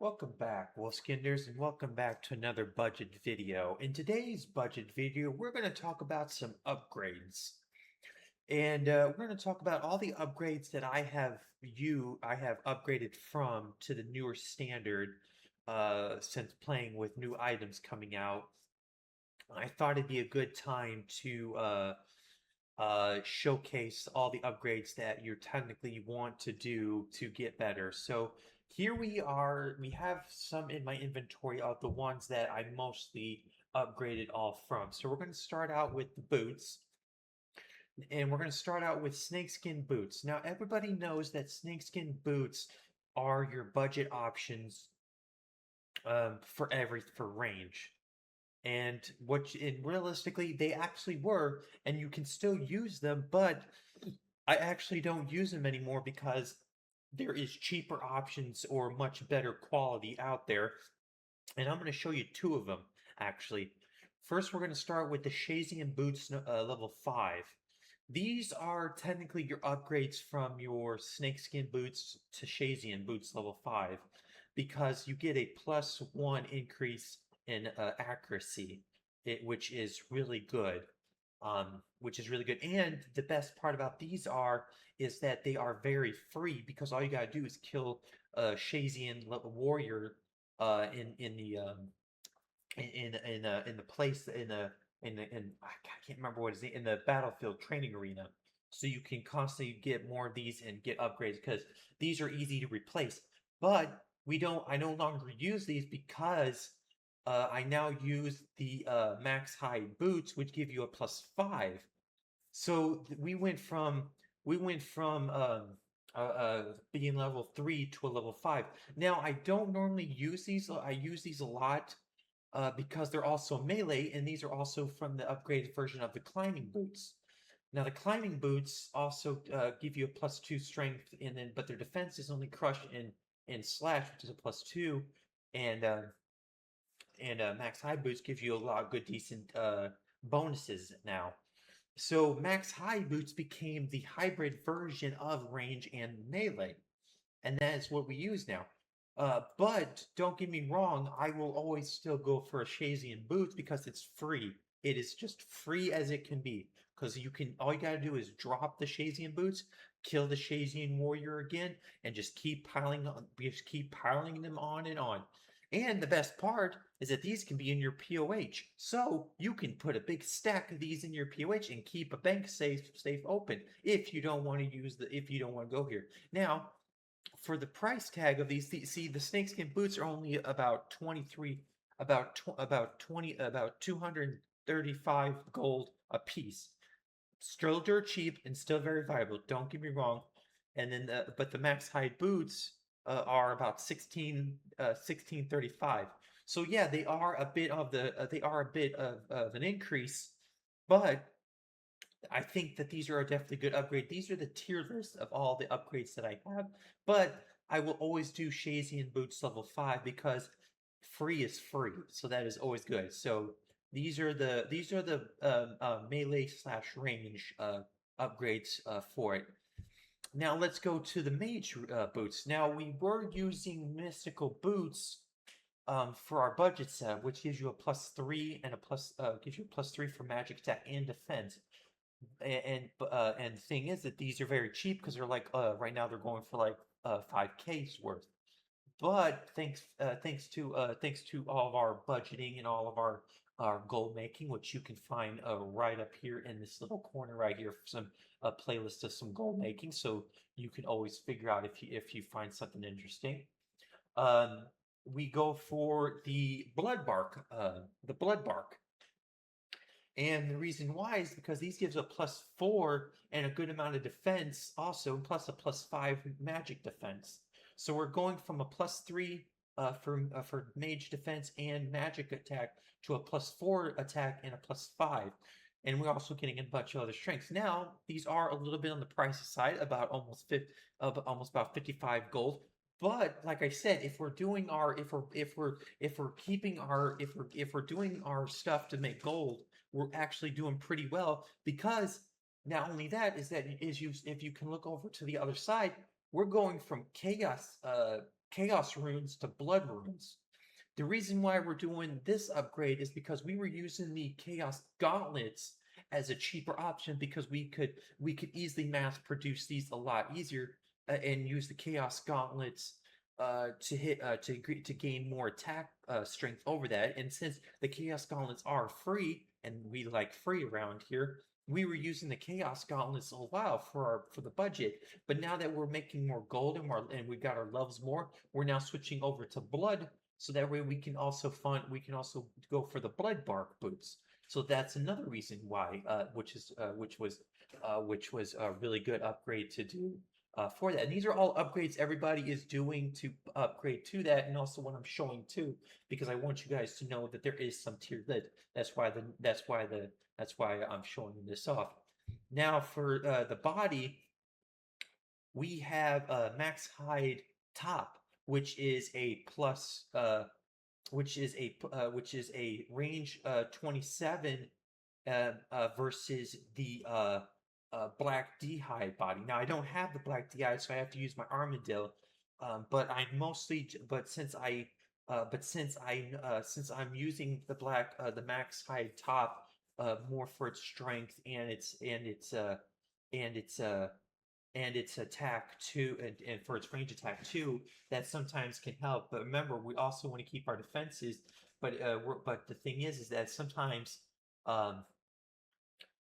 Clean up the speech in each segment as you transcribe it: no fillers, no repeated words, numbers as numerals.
Welcome back, Wolfskinders, and welcome back to another budget video. In today's budget video, we're going to talk about some upgrades. And we're going to talk about all the upgrades that I have upgraded from to the newer standard since playing with new items coming out. I thought it'd be a good time to showcase all the upgrades that you technically want to do to get better. So here we are. We have some in my inventory of the ones that I mostly upgraded all from. So we're going to start out with the boots. And we're going to start out with snakeskin boots. Now, everybody knows that snakeskin boots are your budget options for range. And realistically, they actually were, and you can still use them, but I actually don't use them anymore because there is cheaper options or much better quality out there. And I'm going to show you two of them, actually. First, we're going to start with the Shazian Boots level 5. These are technically your upgrades from your snakeskin boots to Shazian boots level 5 because you get a +1 increase in accuracy, which is really good. And the best part about these is that they are very free because all you gotta do is kill a Shazian warrior in the in the place in I can't remember what it is in the battlefield training arena. So you can constantly get more of these and get upgrades because these are easy to replace. But I no longer use these because I now use the max high boots, which give you a +5. So we went from being level 3 to a level 5. Now I don't normally use these. I use these a lot because they're also melee, and these are also from the upgraded version of the climbing boots. Now the climbing boots also give you a +2 strength, but their defense is only crush and slash, which is a +2, and max high boots give you a lot of good decent bonuses now. So max high boots became the hybrid version of range and melee, and that is what we use now. But don't get me wrong, I will always still go for a Shazian boots because it's free. It is just free as it can be. Because all you gotta do is drop the Shazian boots, kill the Shazian warrior again, and just keep piling them on and on. And the best part is that these can be in your POH. So you can put a big stack of these in your POH and keep a bank safe open if you don't want to go here. Now, for the price tag of these, see the snakeskin boots are only about 235 gold a piece. Still dirt cheap and still very viable. Don't get me wrong. But the max height boots are about 1635. So yeah, they are a bit of an increase, but I think that these are a definitely good upgrade. These are the tier list of all the upgrades that I have, but I will always do Shazian Boots level 5 because free is free, so that is always good. So these are the melee slash range upgrades for it. Now let's go to the mage boots. Now we were using mystical boots for our budget set, which gives you a +3 and gives you a +3 for magic attack and defense. And the thing is that these are very cheap because they're like right now they're going for like 5K's worth. But thanks to all of our budgeting and all of our goal making, which you can find right up here in this little corner right here, for some playlist of some goal making, so you can always figure out if you find something interesting. Um, we go for the blood bark. And the reason why is because these gives a +4 and a good amount of defense also, plus a +5 magic defense. So we're going from a +3 for mage defense and magic attack to a +4 attack and a +5. And we're also getting a bunch of other strengths. Now, these are a little bit on the pricey side, about almost about 55 gold. But like I said, if we're doing our if we're keeping our if we're doing our stuff to make gold, we're actually doing pretty well because not only that is you if you can look over to the other side, we're going from chaos runes to blood runes. The reason why we're doing this upgrade is because we were using the Chaos Gauntlets as a cheaper option because we could easily mass produce these a lot easier and use the Chaos Gauntlets to gain more attack strength over that. And since the Chaos Gauntlets are free and we like free around here, we were using the Chaos Gauntlets a while for the budget. But now that we're making more gold and we've got our levels more, we're now switching over to blood so that way we can also go for the blood bark boots. So that's another reason why, which was a really good upgrade to do for that. And these are all upgrades everybody is doing to upgrade to that, and also what I'm showing too, because I want you guys to know that there is some tier lid. That's why I'm showing this off. Now for the body, we have max hide top, which is a plus which is a range 27 versus the black d'hide body. Now I don't have the black d'hide, so I have to use my armadillo. But I mostly but since I'm using the max hide top more for its strength and its attack too, and for its range attack too, that sometimes can help. But remember, we also want to keep our defenses. But the thing is that sometimes, um,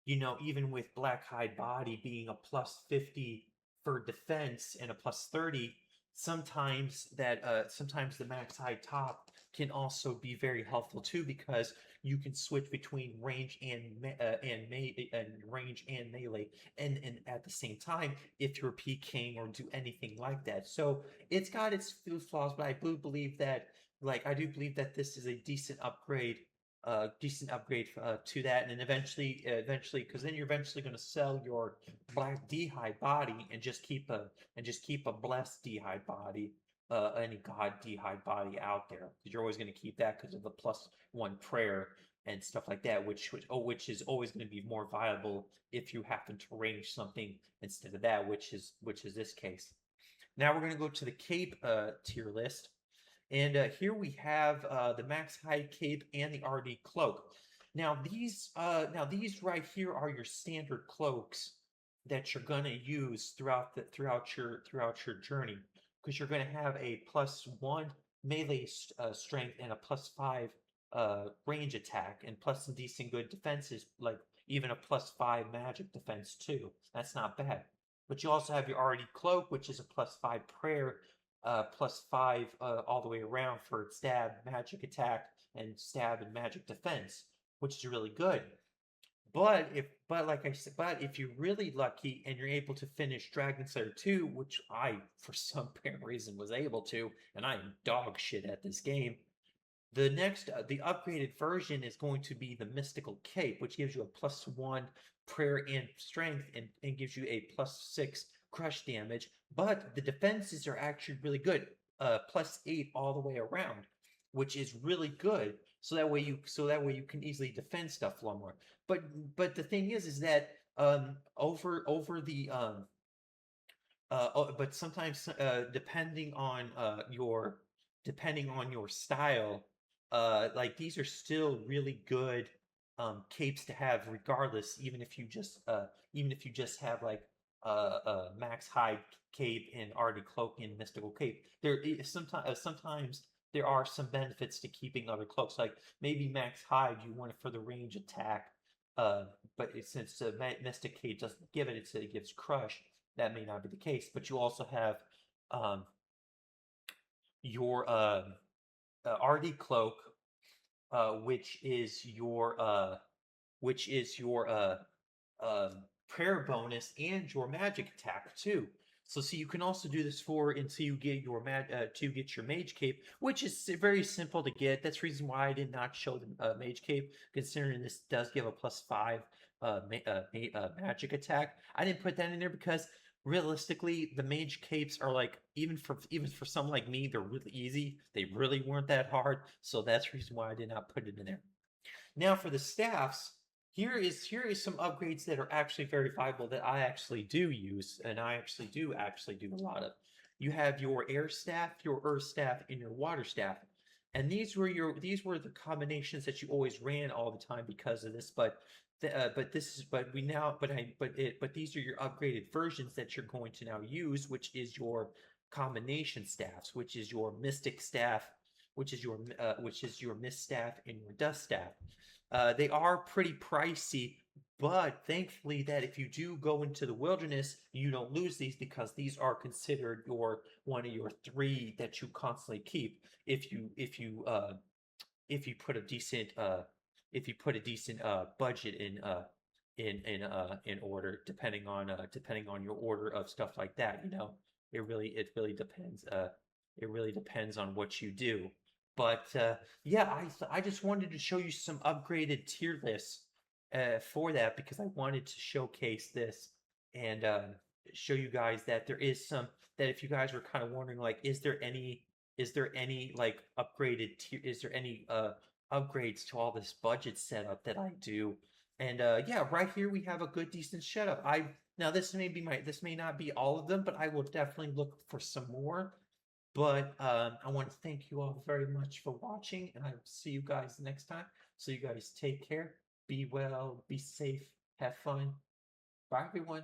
even with Black Hide Body being a plus 50 for defense and a plus 30, sometimes the Max Hide Top can also be very helpful too because you can switch between range and range and melee and at the same time if you're PKing or do anything like that. So it's got its few flaws, but I do believe that this is a decent upgrade to that, and then eventually, because then you're eventually going to sell your black d'hide body and just keep a blessed d'hide body, any god d'hide body out there, because you're always going to keep that because of the +1 prayer and stuff like that, which is always going to be more viable if you happen to range something instead of that, which is this case. Now we're going to go to the cape tier list. And here we have the Max Hide Cape and the RD Cloak. Now these right here are your standard cloaks that you're gonna use throughout your journey, because you're gonna have a +1 melee strength and a +5 range attack, and plus some decent good defenses, like even a +5 magic defense too. That's not bad. But you also have your RD Cloak, which is a +5 prayer, +5 all the way around for stab, magic attack, and stab and magic defense, which is really good. But if you're really lucky and you're able to finish Dragon Slayer 2, which I, for some apparent reason, was able to, and I am dog shit at this game, the upgraded version is going to be the Mystical Cape, which gives you a +1 prayer and strength and gives you a +6 crush damage, but the defenses are actually really good, +8 all the way around, which is really good. So that way you can easily defend stuff a lot more. But the thing is that but sometimes depending on your style, like these are still really good capes to have regardless, even if you just have like Max Hide Cape and RD Cloak and Mystical Cape. Sometimes there are some benefits to keeping other cloaks, like maybe Max Hide you want it for the range attack, but since Mystic Cape doesn't give it, it gives Crush. That may not be the case, but you also have your RD Cloak, which is your prayer bonus and your magic attack too. So see, you can also do this until you get your mage cape, which is very simple to get. That's the reason why I did not show the mage cape, considering this does give a +5 magic attack. I didn't put that in there because realistically, the mage capes are like even for someone like me, they're really easy. They really weren't that hard, so that's the reason why I did not put it in there. Now for the staffs, Here is some upgrades that are actually very viable that I actually do use, and I actually do a lot of. You have your air staff, your earth staff, and your water staff. And these were the combinations that you always ran all the time because of this, but this is but we now but these are your upgraded versions that you're going to now use, which is your combination staffs, which is your mystic staff, which is your mist staff and your dust staff. They are pretty pricey, but thankfully that if you do go into the wilderness, you don't lose these because these are considered your one of your three that you constantly keep if you put a decent budget in order, depending on your order of stuff like that. It really depends on what you do. But yeah, I just wanted to show you some upgraded tier lists for that because I wanted to showcase this and show you guys that there is some that if you guys were kind of wondering like is there any like upgraded tier is there any upgrades to all this budget setup that I do? And yeah, right here we have a good decent setup. I Now this may not be all of them, but I will definitely look for some more. But I want to thank you all very much for watching, and I will see you guys next time. So you guys take care, be well, be safe, have fun. Bye, everyone.